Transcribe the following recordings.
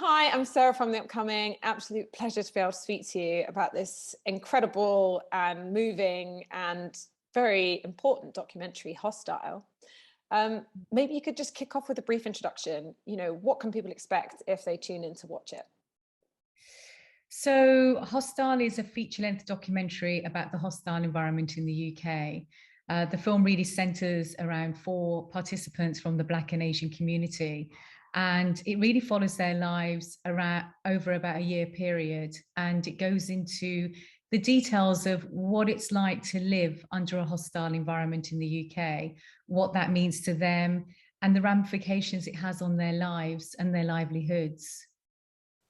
Hi, I'm Sarah from The Upcoming. Absolute pleasure to be able to speak to you about this incredible and moving and very important documentary, Hostile. Maybe you could just kick off with a brief introduction. What can people expect if they tune in to watch it? So, Hostile is a feature-length documentary about the hostile environment in the UK. The film really centres around four participants from the Black and Asian community, and it really follows their lives around over about a year period, and it goes into the details of what it's like to live under a hostile environment in the UK, what that means to them, and the ramifications it has on their lives and their livelihoods.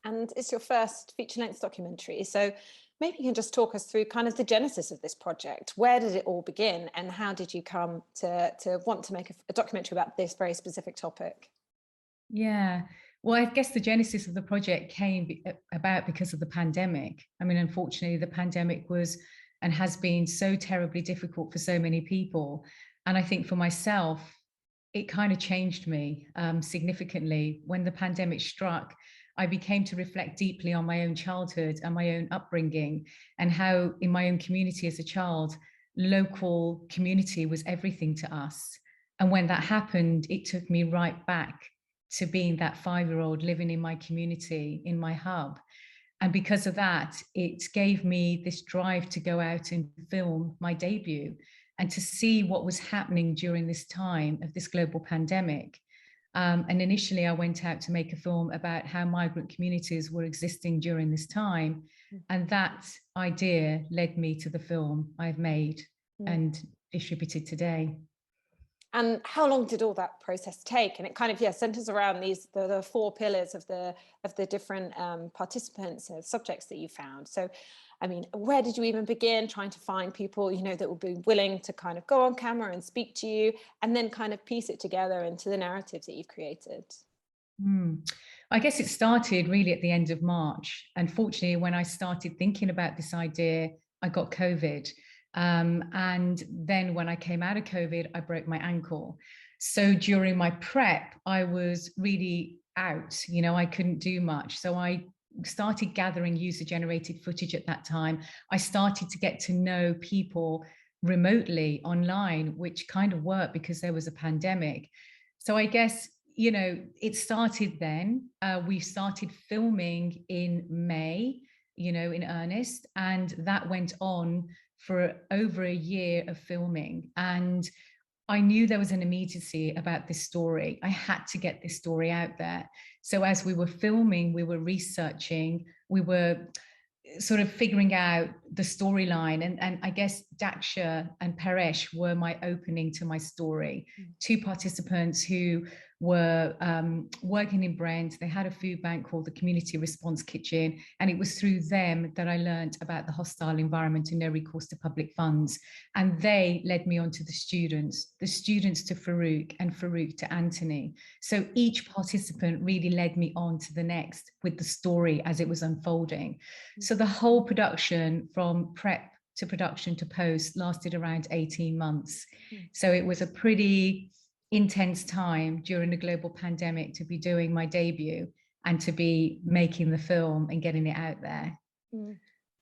And it's your first feature-length documentary. So maybe you can just talk us through kind of the genesis of this project. Where did it all begin and how did you come to want to make a documentary about this very specific topic? Yeah. Well, I guess the genesis of the project came about because of the pandemic. I mean, unfortunately, the pandemic was and has been so terribly difficult for so many people. And I think for myself, it kind of changed me significantly. When the pandemic struck, I became to reflect deeply on my own childhood and my own upbringing, and how in my own community as a child, local community was everything to us. And when that happened, it took me right back to being that 5-year-old living in my community, in my hub. And because of that, it gave me this drive to go out and film my debut and to see what was happening during this time of this global pandemic. And initially, I went out to make a film about how migrant communities were existing during this time. And that idea led me to the film I've made Mm. and distributed today. And how long did all that process take? And it kind of, yeah, centers around the four pillars of the different participants, subjects that you found. So, I mean, where did you even begin trying to find people, that would be willing to kind of go on camera and speak to you, and then kind of piece it together into the narratives that you've created? Hmm. I guess it started really at the end of March. And fortunately, when I started thinking about this idea, I got COVID. And then when I came out of COVID, I broke my ankle. So during my prep, I was really out, I couldn't do much. So I started gathering user generated footage at that time. I started to get to know people remotely online, which kind of worked because there was a pandemic. So I guess it started then. We started filming in May, in earnest, and that went on for over a year of filming. And I knew there was an immediacy about this story. I had to get this story out there. So as we were filming, we were researching, we were sort of figuring out the storyline. And I guess Daksha and Paresh were my opening to my story. Two participants who were working in Brent. They had a food bank called the Community Response Kitchen. And it was through them that I learned about the hostile environment and no recourse to public funds. And they led me on to the students to Farouk, and Farouk to Anthony. So each participant really led me on to the next with the story as it was unfolding. So the whole production, from prep to production to post, lasted around 18 months. So it was a pretty intense time during the global pandemic to be doing my debut and to be making the film and getting it out there. Mm.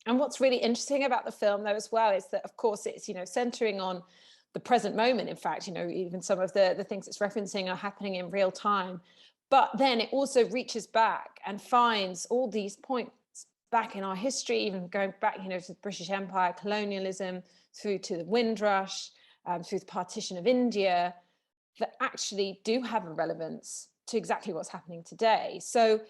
And what's really interesting about the film, though, as well, is that, of course, it's, centering on the present moment. In fact, even some of the things it's referencing are happening in real time. But then it also reaches back and finds all these points back in our history, even going back, to the British Empire, colonialism, through to the Windrush, through the partition of India, that actually do have a relevance to exactly what's happening today. So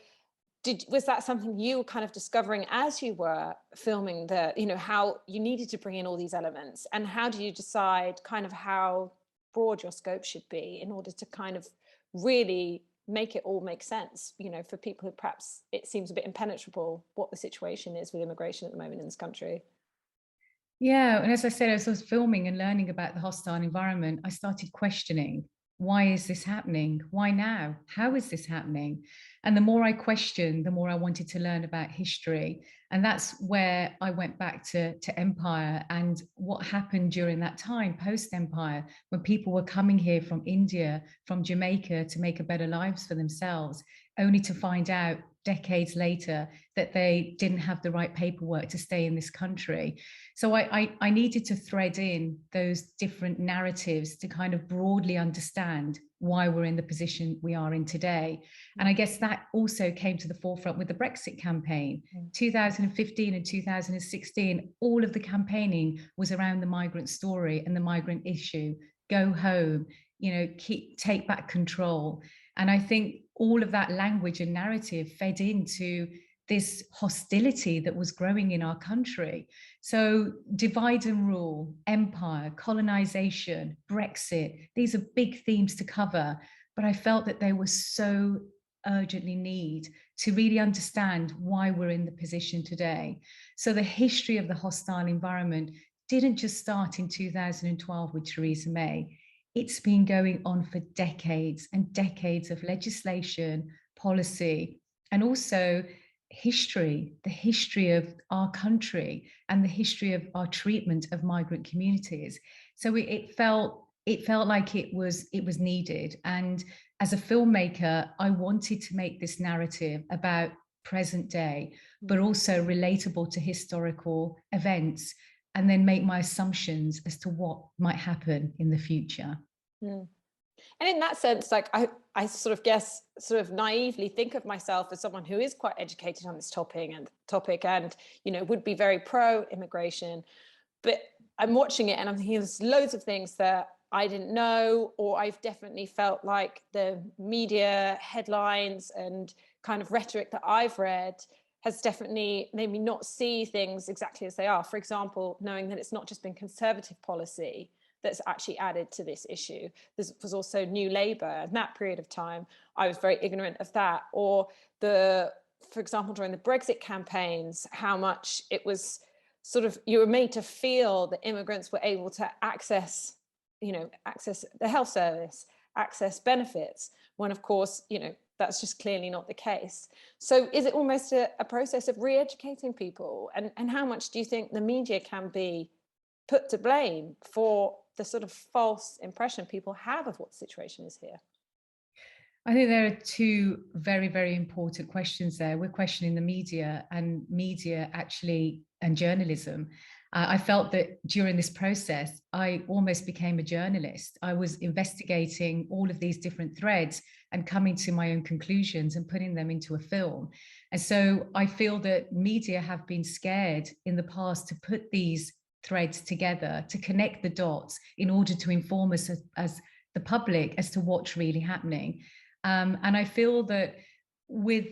was that something you were kind of discovering as you were filming how you needed to bring in all these elements, and how do you decide kind of how broad your scope should be in order to kind of really make it all make sense, for people who perhaps it seems a bit impenetrable what the situation is with immigration at the moment in this country? Yeah, and as I said, as I was filming and learning about the hostile environment, I started questioning, why is this happening? Why now? How is this happening? And the more I questioned, the more I wanted to learn about history. And that's where I went back to Empire and what happened during that time, post-Empire, when people were coming here from India, from Jamaica to make a better lives for themselves, only to find out decades later that they didn't have the right paperwork to stay in this country. So I needed to thread in those different narratives to kind of broadly understand why we're in the position we are in today. And I guess that also came to the forefront with the Brexit campaign. 2015 and 2016, all of the campaigning was around the migrant story and the migrant issue. Go home, take back control. And I think all of that language and narrative fed into this hostility that was growing in our country. So divide and rule, empire, colonization, Brexit, these are big themes to cover, but I felt that they were so urgently need to really understand why we're in the position today. So the history of the hostile environment didn't just start in 2012 with Theresa May. It's been going on for decades and decades of legislation, policy, and also history, the history of our country and the history of our treatment of migrant communities. So it felt like it was needed. And as a filmmaker, I wanted to make this narrative about present day, but also relatable to historical events, and then make my assumptions as to what might happen in the future. And in that sense, like I sort of guess, sort of naively think of myself as someone who is quite educated on this topic and, would be very pro immigration, but I'm watching it and I'm thinking there's loads of things that I didn't know, or I've definitely felt like the media headlines and kind of rhetoric that I've read has definitely made me not see things exactly as they are. For example, knowing that it's not just been conservative policy that's actually added to this issue. This was also New Labour. In that period of time, I was very ignorant of that. Or for example, during the Brexit campaigns, how much it was sort of, you were made to feel that immigrants were able to access the health service, access benefits, when of course, that's just clearly not the case. So is it almost a process of re-educating people? And how much do you think the media can be put to blame for the sort of false impression people have of what the situation is here? I think there are two very, very important questions there. We're questioning the media and journalism. I felt that during this process, I almost became a journalist. I was investigating all of these different threads and coming to my own conclusions and putting them into a film. And so I feel that media have been scared in the past to put these threads together, to connect the dots in order to inform us as the public as to what's really happening. And I feel that with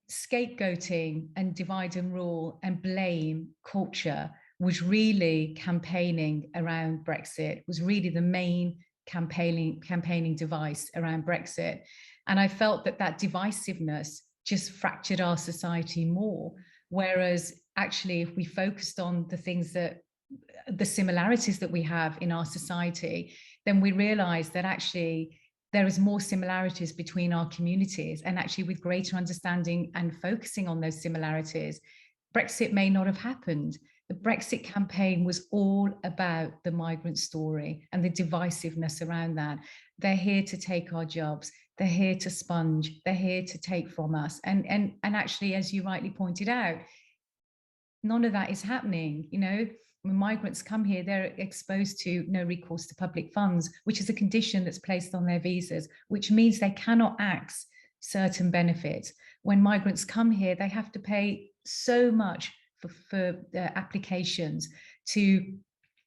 scapegoating and divide and rule and blame culture was really campaigning around Brexit, was really the main campaigning device around Brexit. And I felt that divisiveness just fractured our society more. Whereas actually, if we focused on the similarities that we have in our society, then we realize that actually there is more similarities between our communities, and actually with greater understanding and focusing on those similarities, Brexit may not have happened. The Brexit campaign was all about the migrant story and the divisiveness around that. They're here to take our jobs. They're here to sponge. They're here to take from us. And actually, as you rightly pointed out, none of that is happening. When migrants come here, they're exposed to no recourse to public funds, which is a condition that's placed on their visas, which means they cannot access certain benefits. When migrants come here, they have to pay so much for their applications to,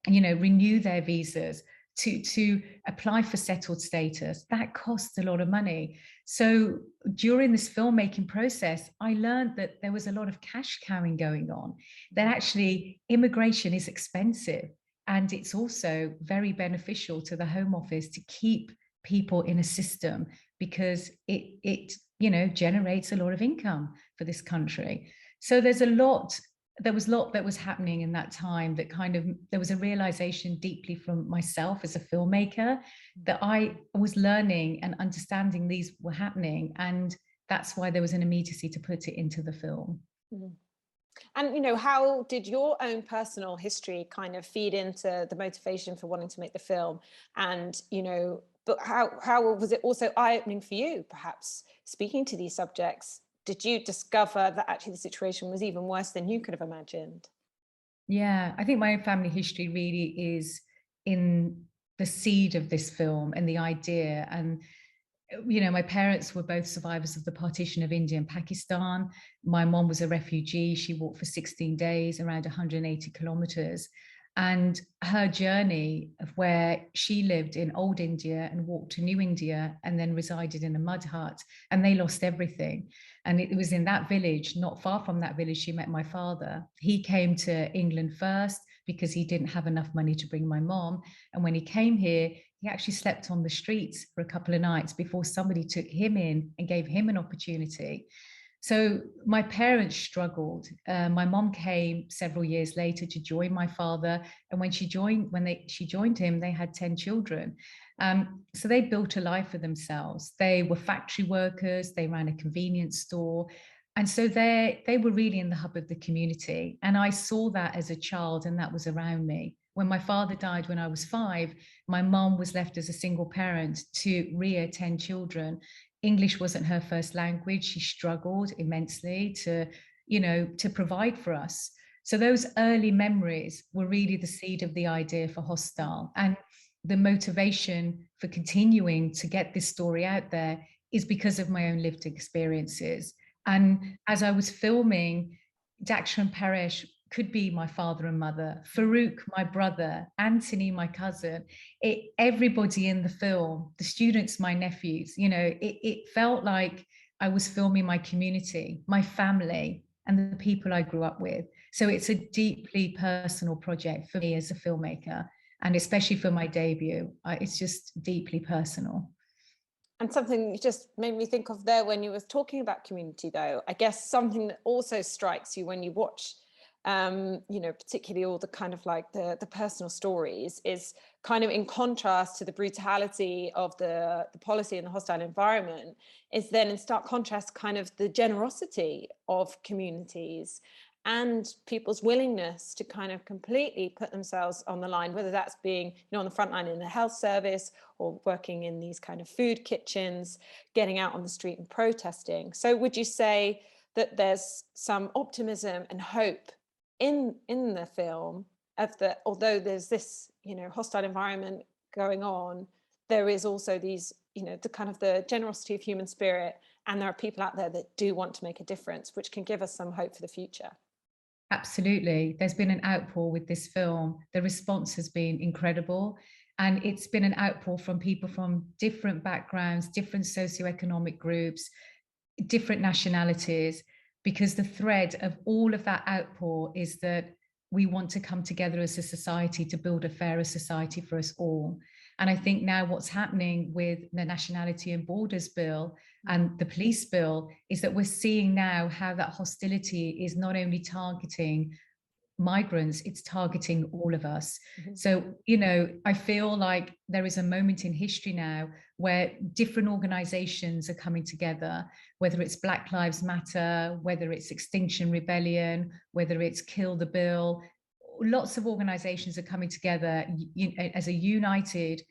renew their visas, to apply for settled status. That costs a lot of money. So during this filmmaking process, I learned that there was a lot of cash cowing going on, that actually immigration is expensive. And it's also very beneficial to the Home Office to keep people in a system, because it generates a lot of income for this country. So there was a lot that was happening in that time, that there was a realization deeply from myself as a filmmaker that I was learning and understanding these were happening. And that's why there was an immediacy to put it into the film. And, you know, how did your own personal history kind of feed into the motivation for wanting to make the film? And, you know, but how was it also eye-opening for you, perhaps speaking to these subjects? Did you discover that actually the situation was even worse than you could have imagined? Yeah, I think my family history really is in the seed of this film and the idea. And you know, my parents were both survivors of the partition of India and Pakistan. My mom was a refugee. She walked for 16 days, around 180 kilometers. And her journey of where she lived in old India and walked to new India and then resided in a mud hut, and they lost everything. And it was in that village, not far from that village, she met my father. He came to England first because he didn't have enough money to bring my mom. And when he came here, he actually slept on the streets for a couple of nights before somebody took him in and gave him an opportunity. So my parents struggled. My mom came several years later to join my father, and when she joined him, they had 10 children. So they built a life for themselves. They were factory workers. They ran a convenience store. And so they were really in the hub of the community. And I saw that as a child, and that was around me. When my father died when I was 5, my mom was left as a single parent to rear 10 children. English wasn't her first language. She struggled immensely to provide for us. So those early memories were really the seed of the idea for Hostile. And the motivation for continuing to get this story out there is because of my own lived experiences. And as I was filming, Daksha and Paresh could be my father and mother, Farouk, my brother, Anthony, my cousin, everybody in the film, the students, my nephews, it felt like I was filming my community, my family, and the people I grew up with. So it's a deeply personal project for me as a filmmaker, and especially for my debut. It's just deeply personal. And something you just made me think of there when you were talking about community, though, I guess something that also strikes you when you watch, particularly all the kind of like the personal stories, is kind of in contrast to the brutality of the policy and the hostile environment, is then in stark contrast kind of the generosity of communities and people's willingness to kind of completely put themselves on the line, whether that's being, on the front line in the health service or working in these kind of food kitchens, getting out on the street and protesting. So would you say that there's some optimism and hope in the film of that, although there's this, hostile environment going on, there is also these, the kind of the generosity of human spirit, and there are people out there that do want to make a difference, which can give us some hope for the future? Absolutely. There's been an outpour with this film. The response has been incredible. And it's been an outpour from people from different backgrounds, different socioeconomic groups, different nationalities, because the thread of all of that outpour is that we want to come together as a society to build a fairer society for us all. And I think now what's happening with the Nationality and Borders Bill and the police bill is that we're seeing now how that hostility is not only targeting migrants, it's targeting all of us. Mm-hmm. So, I feel like there is a moment in history now where different organizations are coming together, whether it's Black Lives Matter, whether it's Extinction Rebellion, whether it's Kill the Bill. Lots of organizations are coming together as a united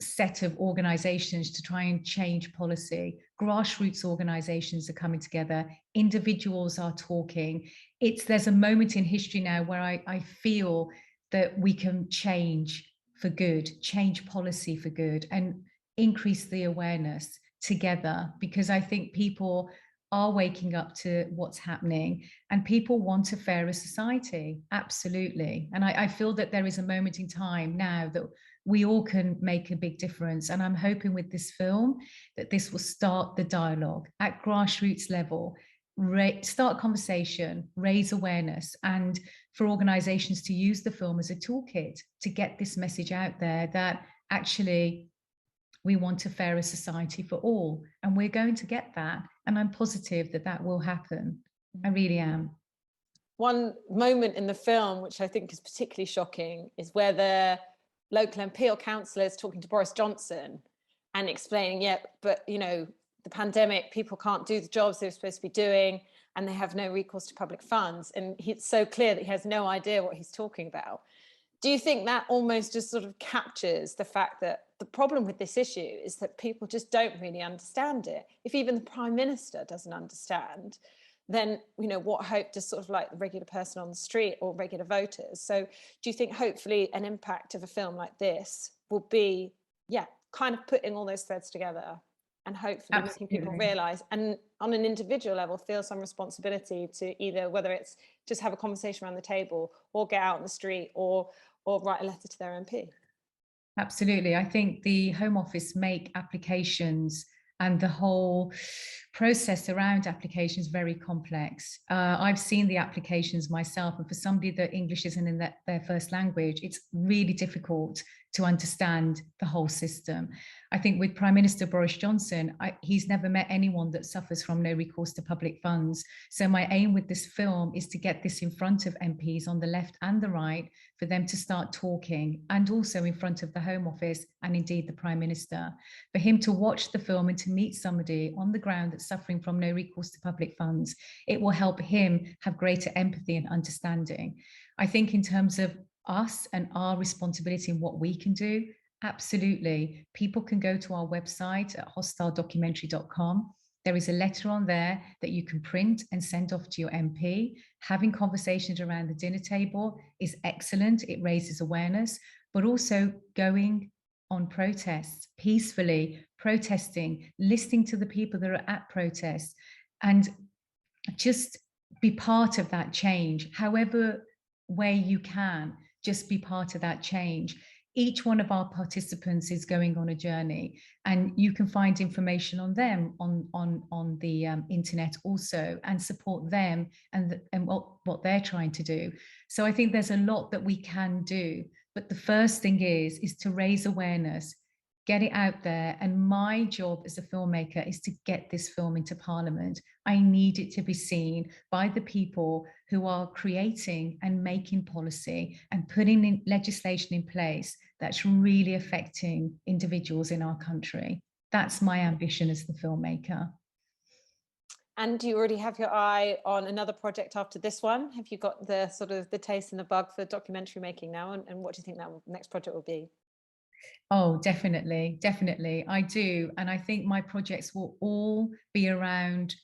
set of organizations to try and change policy. Grassroots organizations are coming together. Individuals are talking. There's a moment in history now where I feel that we can change for good, change policy for good, and increase the awareness together, because I think people are waking up to what's happening and people want a fairer society. Absolutely. And I feel that there is a moment in time now that we all can make a big difference. And I'm hoping with this film that this will start the dialogue at grassroots level, start conversation, raise awareness, and for organizations to use the film as a toolkit to get this message out there that actually we want a fairer society for all, and we're going to get that. And I'm positive that that will happen. I really am. One moment in the film, which I think is particularly shocking, is where the local MP or councillor is talking to Boris Johnson and explaining, but the pandemic, people can't do the jobs they're supposed to be doing. and they have no recourse to public funds, and it's so clear that he has no idea what he's talking about. Do you think that almost just sort of captures the fact that the problem with this issue is that people just don't really understand it? If even the Prime Minister doesn't understand, then, you know, what hope does sort of like the regular person on the street or regular voters? So do you think hopefully an impact of a film like this will be, yeah, kind of putting all those threads together and hopefully making people realize, and on an individual level, feel some responsibility to either, whether it's just have a conversation around the table or get out on the street or write a letter to their MP? Absolutely. I think the Home Office make applications and the whole process around applications very complex. I've seen the applications myself, and for somebody that English isn't in their first language, it's really difficult to understand the whole system. I think with Prime Minister Boris Johnson, he's never met anyone that suffers from no recourse to public funds. So my aim with this film is to get this in front of MPs on the left and the right, for them to start talking, and also in front of the Home Office and indeed the Prime Minister, for him to watch the film and to meet somebody on the ground that's suffering from no recourse to public funds. It will help him have greater empathy and understanding. I think in terms of us and our responsibility and what we can do, absolutely. People can go to our website at hostiledocumentary.com. There is a letter on there that you can print and send off to your MP. Having conversations around the dinner table is excellent. It raises awareness, but also going on protests, peacefully protesting, listening to the people that are at protests, and just be part of that change, however way you can. Just be part of that change. Each one of our participants is going on a journey, and you can find information on them on the internet also, and support them and what they're trying to do. So I think there's a lot that we can do, but the first thing is to raise awareness, get it out there. And my job as a filmmaker is to get this film into Parliament. I need it to be seen by the people who are creating and making policy and putting in legislation in place that's really affecting individuals in our country. That's my ambition as the filmmaker. And do you already have your eye on another project after this one? Have you got the sort of the taste and the bug for documentary making now? And what do you think that next project will be? Oh, definitely, definitely. I do. And I think my projects will all be around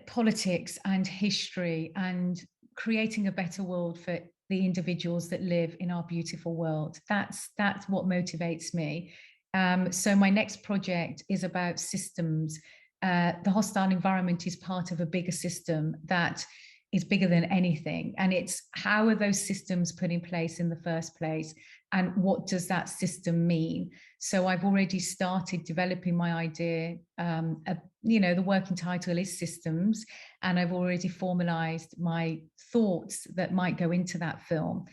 politics and history and creating a better world for the individuals that live in our beautiful world. That's what motivates me. So my next project is about systems. The hostile environment is part of a bigger system that is bigger than anything. And it's how are those systems put in place in the first place? And what does that system mean? So I've already started developing my idea. The working title is Systems, and I've already formalized my thoughts that might go into that film.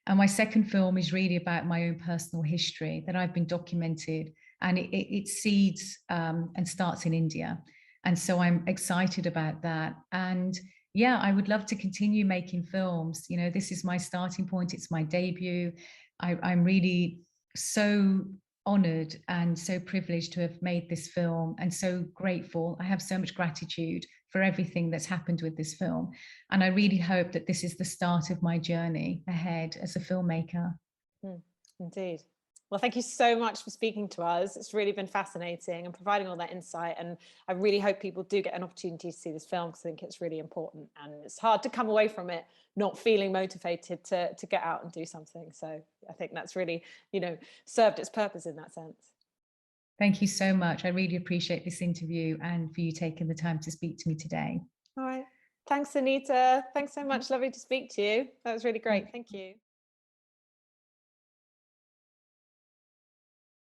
And my second film is really about my own personal history that I've been documented, and it seeds and starts in India. And so I'm excited about that. And yeah, I would love to continue making films. You know, this is my starting point. It's my debut. I'm really so honored and so privileged to have made this film, and so grateful. I have so much gratitude for everything that's happened with this film. And I really hope that this is the start of my journey ahead as a filmmaker. Indeed. Well, thank you so much for speaking to us. It's really been fascinating and providing all that insight. And I really hope people do get an opportunity to see this film, because I think it's really important. And it's hard to come away from it not feeling motivated to get out and do something. So I think that's really, served its purpose in that sense. Thank you so much. I really appreciate this interview and for you taking the time to speak to me today. All right. Thanks, Sonita. Thanks so much. Lovely to speak to you. That was really great. Thank you.